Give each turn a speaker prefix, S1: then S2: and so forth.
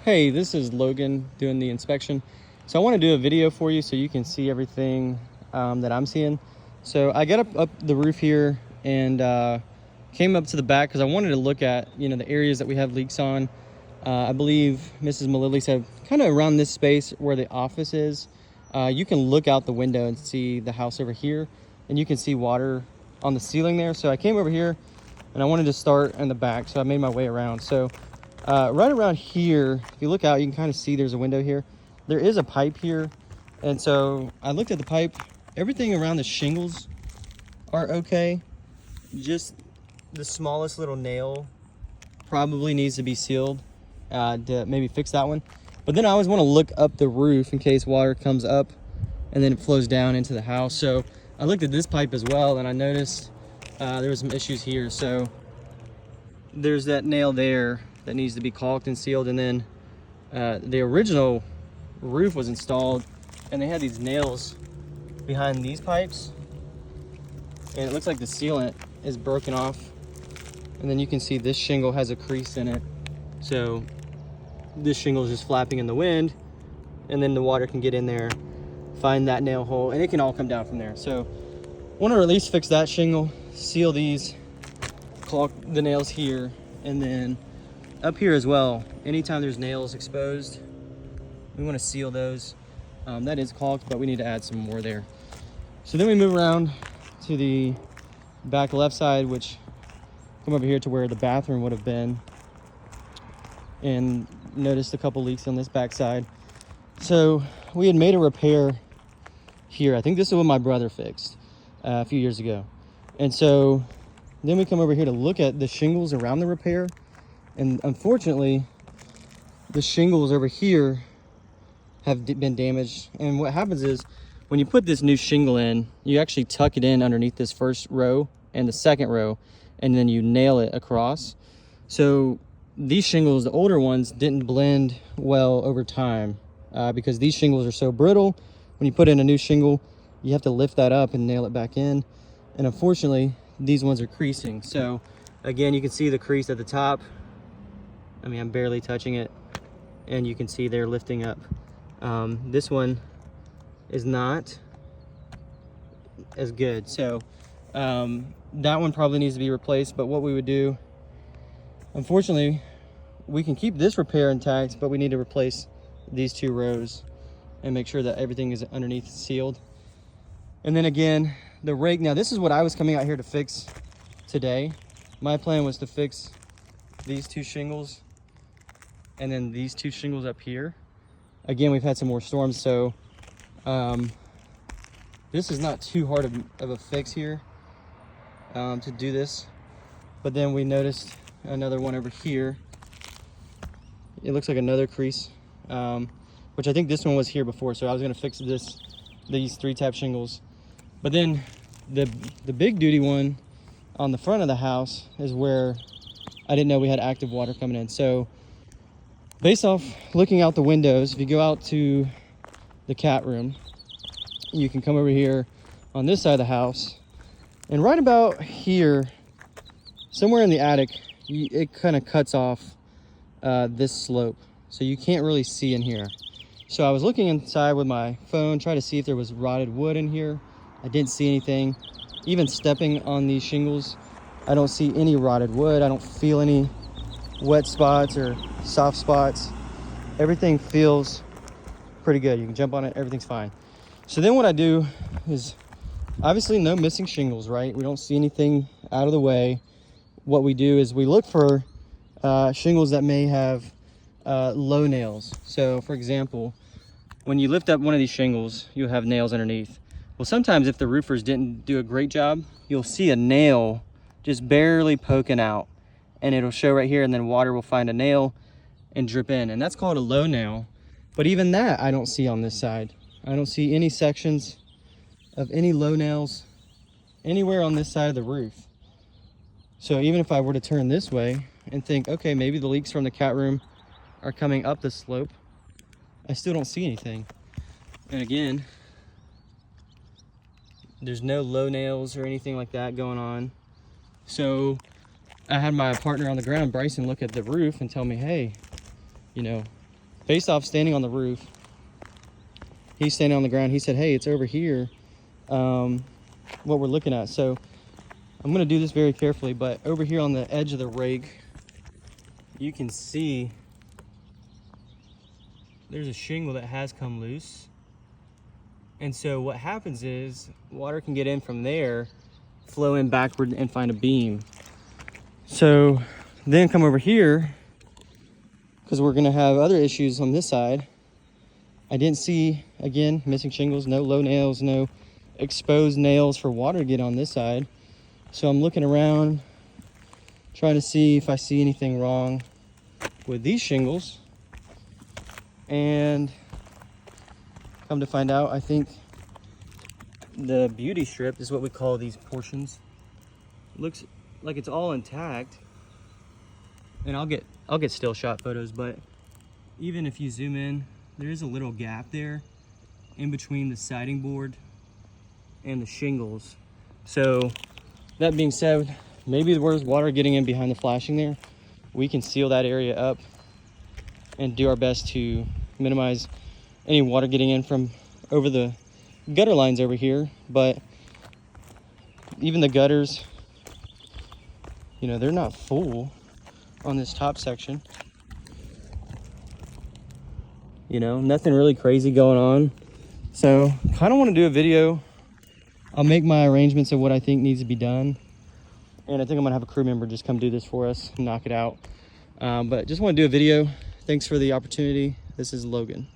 S1: Hey, this is Logan doing the inspection. So I want to do a video for you so you can see everything that I'm seeing. So I got up the roof here and came up to the back because I wanted to look at, the areas that we have leaks on. I believe Mrs. Malili said kind of around this space where the office is. You can look out the window and see the house over here, and you can see water on the ceiling there. So I came over here and I wanted to start in the back, so I made my way around. So right around here, if you look out, you can kind of see there's a window here. There is a pipe here, and so I looked at the pipe. Everything around the shingles are okay. Just the smallest little nail probably needs to be sealed to maybe fix that one. But then I always want to look up the roof in case water comes up and then it flows down into the house. So I looked at this pipe as well, and I noticed there was some issues here. So there's that nail there that needs to be caulked and sealed, and then the original roof was installed and they had these nails behind these pipes, and it looks like the sealant is broken off, and then you can see this shingle has a crease in it. So this shingle is just flapping in the wind, and then the water can get in there, find that nail hole, and it can all come down from there. So I want to at least fix that shingle, seal these, caulk the nails here, and then up here as well, anytime there's nails exposed, we want to seal those. That is caulked, but we need to add some more there. So then we move around to the back left side, which come over here to where the bathroom would have been, and noticed a couple leaks on this back side. So we had made a repair here. I think this is what my brother fixed a few years ago. And so then we come over here to look at the shingles around the repair. And unfortunately, the shingles over here have been damaged. And what happens is when you put this new shingle in, you actually tuck it in underneath this first row and the second row, and then you nail it across. So these shingles, the older ones, didn't blend well over time because these shingles are so brittle. When you put in a new shingle, you have to lift that up and nail it back in. And unfortunately, these ones are creasing. So again, you can see the crease at the top. I mean, I'm barely touching it, and you can see they're lifting up. This one is not as good. So that one probably needs to be replaced. But what we would do, unfortunately, we can keep this repair intact, but we need to replace these two rows and make sure that everything is underneath sealed. And then again, the rake. Now this is what I was coming out here to fix today. My plan was to fix these two shingles and then these two shingles up here. Again, we've had some more storms, so this is not too hard of a fix here to do this. But then we noticed another one over here. It looks like another crease, which I think this one was here before, so I was gonna fix these 3-tap shingles. But then the big duty one on the front of the house is where I didn't know we had active water coming in. So based off looking out the windows, if you go out to the cat room, you can come over here on this side of the house, and right about here, somewhere in the attic, it kind of cuts off this slope. So you can't really see in here. So I was looking inside with my phone, trying to see if there was rotted wood in here. I didn't see anything. Even stepping on these shingles, I don't see any rotted wood. I don't feel any wet spots or soft spots. Everything feels pretty good. You can jump on it, everything's fine. So then what I do is, obviously no missing shingles, right? We don't see anything out of the way. What we do is we look for shingles that may have low nails. So for example, when you lift up one of these shingles, you'll have nails underneath. Well, sometimes if the roofers didn't do a great job, you'll see a nail just barely poking out, and it'll show right here, and then water will find a nail and drip in, and that's called a low nail. But even that I don't see on this side. I don't see any sections of any low nails anywhere on this side of the roof. So even if I were to turn this way and think, okay, maybe the leaks from the cat room are coming up the slope, I still don't see anything. And again, there's no low nails or anything like that going on. So I had my partner on the ground, Bryson, look at the roof and tell me, hey, based off standing on the roof, he's standing on the ground. He said, hey, it's over here, what we're looking at. So I'm gonna do this very carefully, but over here on the edge of the rake, you can see there's a shingle that has come loose. And so what happens is water can get in from there, flow in backward and find a beam. So then come over here, because we're gonna have other issues on this side. I didn't see, again, missing shingles, no low nails, no exposed nails for water to get on this side. So I'm looking around, trying to see if I see anything wrong with these shingles. And come to find out, I think the beauty strip is what we call these portions. Looks like it's all intact. And I'll get still shot photos, but even if you zoom in, there is a little gap there in between the siding board and the shingles. So that being said, maybe there's water getting in behind the flashing there. We can seal that area up and do our best to minimize any water getting in from over the gutter lines over here. But even the gutters, you know, they're not full on this top section. You know, nothing really crazy going on. So kind of want to do a video. I'll make my arrangements of what I think needs to be done. And I think I'm gonna have a crew member just come do this for us, knock it out. But just want to do a video. Thanks for the opportunity. This is Logan.